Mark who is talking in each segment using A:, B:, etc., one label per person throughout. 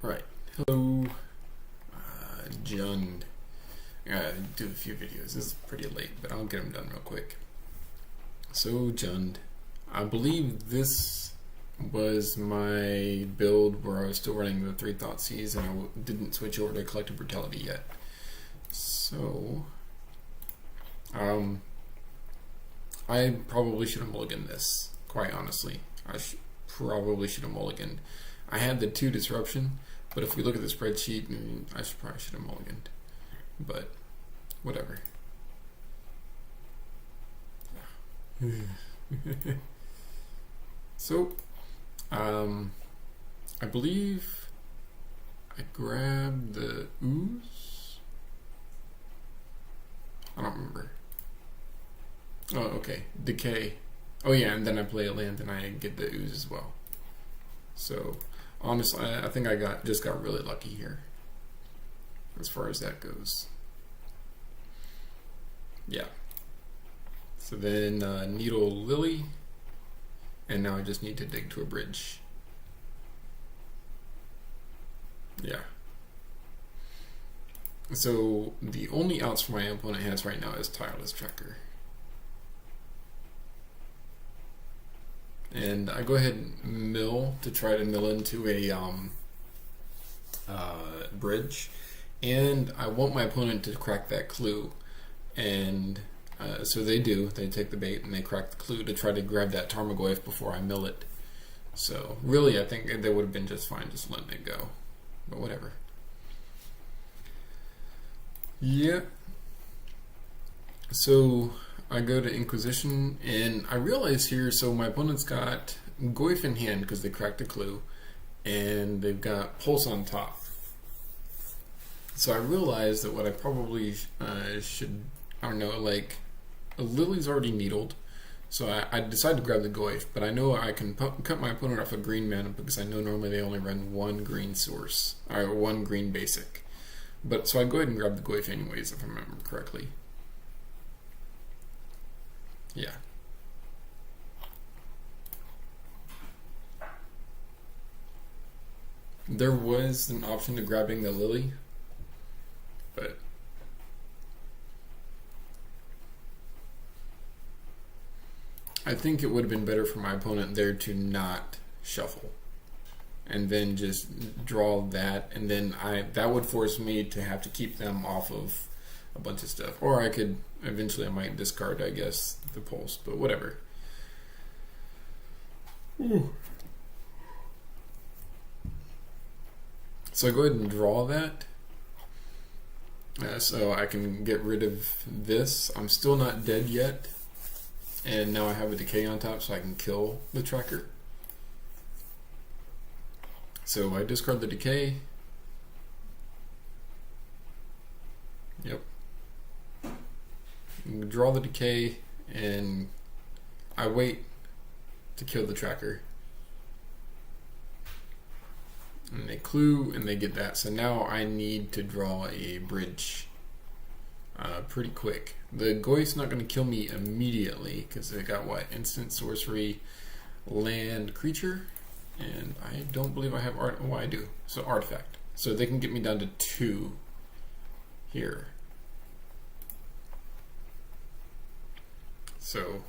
A: Right. Hello, Jund. I gotta do a few videos. This is pretty late, but I'll get them done real quick. So, Jund, I believe this was my build where I was still running the 3 Thoughtseize and I didn't switch over to Collective Brutality yet. So, I probably should have mulliganed this, quite honestly. Probably should have mulliganed. I had the 2 disruption, but if we look at the spreadsheet, I probably should have mulliganed. But, whatever. So, I believe I grabbed the ooze. I don't remember. Oh, okay. Decay. Oh yeah, and then I play a land and I get the ooze as well. So, honestly, I think I just got really lucky here, as far as that goes. Yeah. So then Needle Lily, and now I just need to dig to a bridge. Yeah. So the only outs for my opponent has right now is Tireless Tracker. And I go ahead and mill to try to mill into a bridge. And I want my opponent to crack that clue. And so they do. They take the bait and they crack the clue to try to grab that Tarmogoyf before I mill it. So really, I think they would have been just fine just letting it go. But whatever. Yeah. So I go to Inquisition, and I realize here, so my opponent's got Goyf in hand because they cracked a clue, and they've got Pulse on top. So I realized that what I probably should, I don't know, like, Lily's already needled, so I decided to grab the Goyf, but I know I can cut my opponent off a green mana because I know normally they only run 1 green source, or 1 green basic. But so I go ahead and grab the Goyf anyways, if I remember correctly. Yeah. There was an option to grabbing the Lily, but I think it would have been better for my opponent there to not shuffle and then just draw that, and then that would force me to have to keep them off of a bunch of stuff. Or I could, eventually I might discard, I guess, the Pulse, but whatever. Ooh. So I go ahead and draw that. So I can get rid of this. I'm still not dead yet. And now I have a Decay on top so I can kill the tracker. So I discard the Decay. Yep. Draw the Decay, and I wait to kill the tracker. And they clue, and they get that. So now I need to draw a bridge pretty quick. The Goyf's not going to kill me immediately, because they got what? Instant sorcery, land, creature. And I don't believe I have art. Oh, I do. So artifact. So they can get me down to 2 here. So,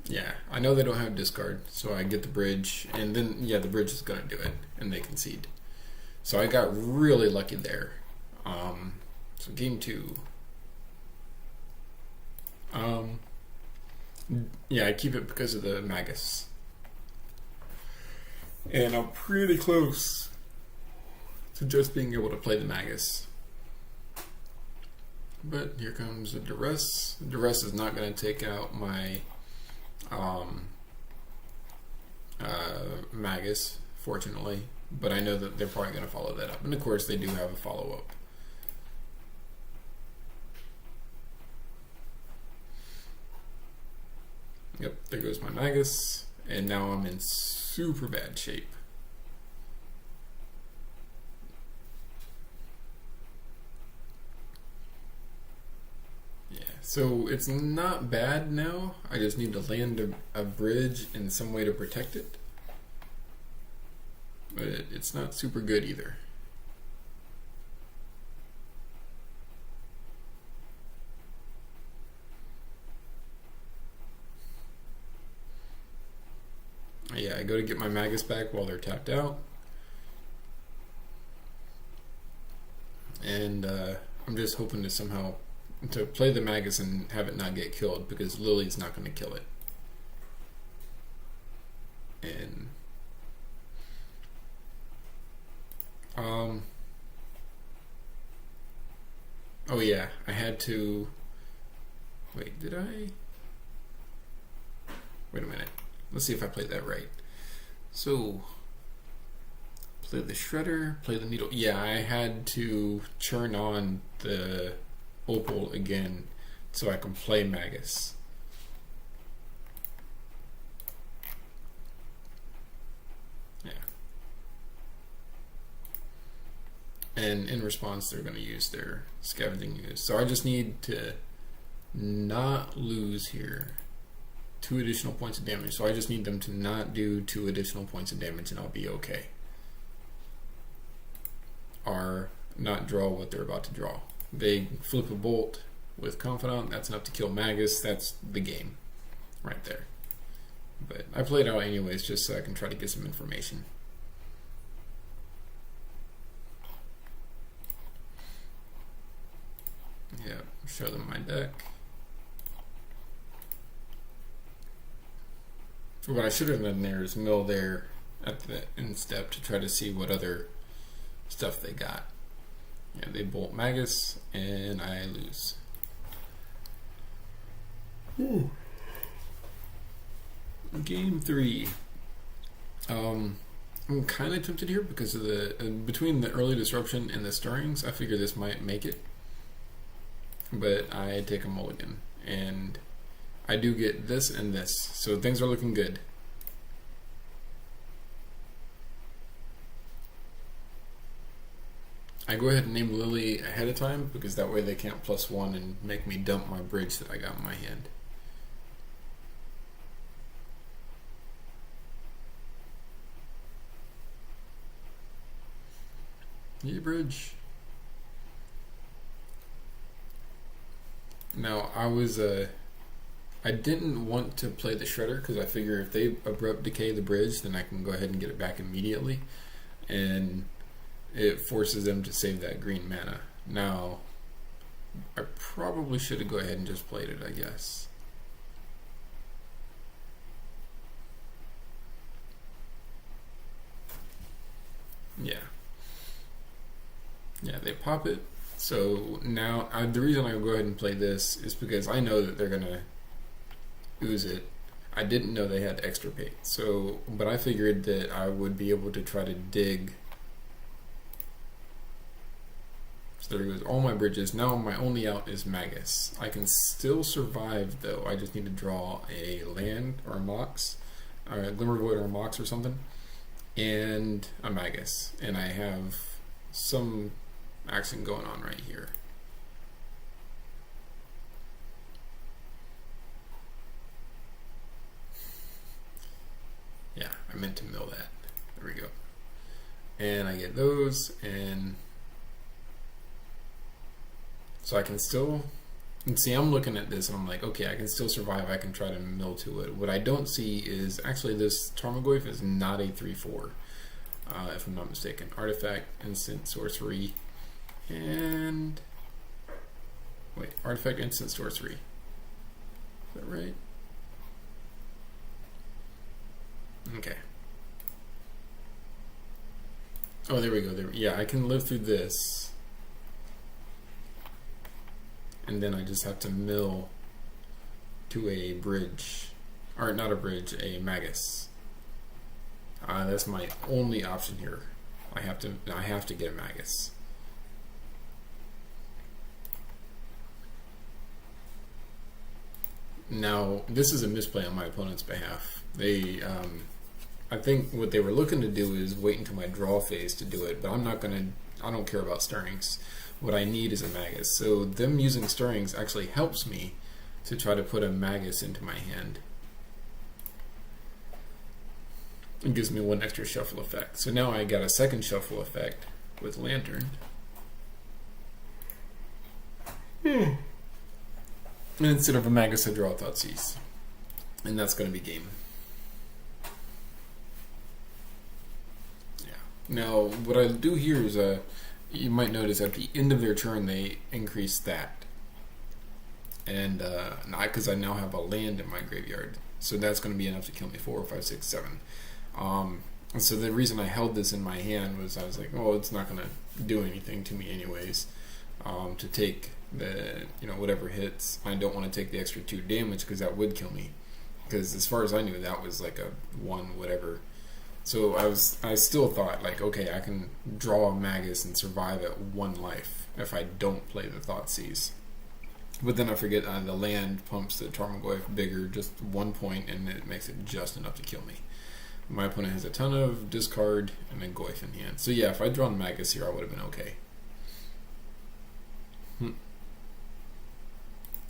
A: yeah, I know they don't have discard, so I get the bridge, and then, yeah, the bridge is going to do it, and they concede. So I got really lucky there. So game 2. Yeah, I keep it because of the Magus. And I'm pretty close to just being able to play the Magus. But here comes a Duress. Duress is not going to take out my Magus, fortunately. But I know that they're probably going to follow that up. And of course, they do have a follow-up. Yep, there goes my Magus. And now I'm in super bad shape. So it's not bad now. I just need to land a bridge and some way to protect it. but it's not super good either. Yeah, I go to get my Magus back while they're tapped out. And I'm just hoping to somehow to play the Magus and have it not get killed, because Lily's not going to kill it. And oh yeah, I had to wait, did I? Wait a minute. Let's see if I played that right. So, play the Shredder, play the Needle. Yeah, I had to turn on the Opal again so I can play Magus. Yeah. And in response, they're going to use their Scavenging Ooze. So I just need to not lose here 2 additional points of damage. So I just need them to not do 2 additional points of damage and I'll be okay. Or not draw what they're about to draw. They flip a bolt with Confidant, that's enough to kill Magus, that's the game right there. But I played out anyways just so I can try to get some information. Yeah, show them my deck. What I should have done there is mill there at the end step to try to see what other stuff they got. Yeah, they bolt Magus and I lose. Ooh. Game 3. I'm kind of tempted here because of the between the early disruption and the stirrings. I figure this might make it, but I take a mulligan and I do get this and this, so things are looking good. I go ahead and name Lily ahead of time because that way they can't +1 and make me dump my bridge that I got in my hand. Yeah, bridge. Now I didn't want to play the Shredder because I figure if they abrupt decay the bridge, then I can go ahead and get it back immediately, and it forces them to save that green mana. Now, I probably should have go ahead and just played it, I guess. Yeah. Yeah, they pop it. So now, the reason I go ahead and play this is because I know that they're going to ooze it. I didn't know they had extirpate. So, but I figured that I would be able to try to dig. So there goes all my bridges. Now my only out is Magus. I can still survive though. I just need to draw a land or a Mox, or a Glimmervoid or a Mox or something, and a Magus. And I have some action going on right here. Yeah, I meant to mill that. There we go. And I get those, and so I can still, and see, I'm looking at this and I'm like, okay, I can still survive. I can try to mill to it. What I don't see is actually this Tarmogoyf is not a 3/4, if I'm not mistaken. Artifact, instant, sorcery, and wait, artifact, instant, sorcery. Is that right? Okay. Oh, there we go. There, yeah, I can live through this, and then I just have to mill to a bridge, or not a bridge, a Magus. That's my only option here. I have to get a Magus. Now, this is a misplay on my opponent's behalf. They, I think what they were looking to do is wait until my draw phase to do it, but I don't care about stirrings. What I need is a Magus. So them using stirrings actually helps me to try to put a Magus into my hand. It gives me one extra shuffle effect. So now I got a second shuffle effect with Lantern. And instead of a Magus, I draw a Thoughtseize. And that's going to be game. Yeah. Now, what I do here is, you might notice at the end of their turn, they increase that. And because I now have a land in my graveyard. So that's going to be enough to kill me 4, 5, 6, 7. And so the reason I held this in my hand was I was like, oh, it's not going to do anything to me anyways. To take the, whatever hits. I don't want to take the extra 2 damage because that would kill me. Because as far as I knew, that was like a 1 whatever. So I still thought like, okay, I can draw a Magus and survive at 1 life if I don't play the Thoughtseize. But then I forget the land pumps the Tarmogoyf bigger, just 1 point, and it makes it just enough to kill me. My opponent has a ton of discard and then Goyf in hand. So yeah, if I'd drawn Magus here, I would have been okay.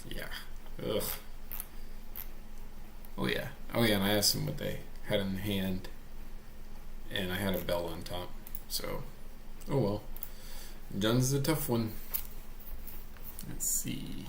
A: Yeah. Ugh. Oh yeah, and I asked them what they had in hand, and I had a bell on top. So, oh well. Jun's is a tough one. Let's see.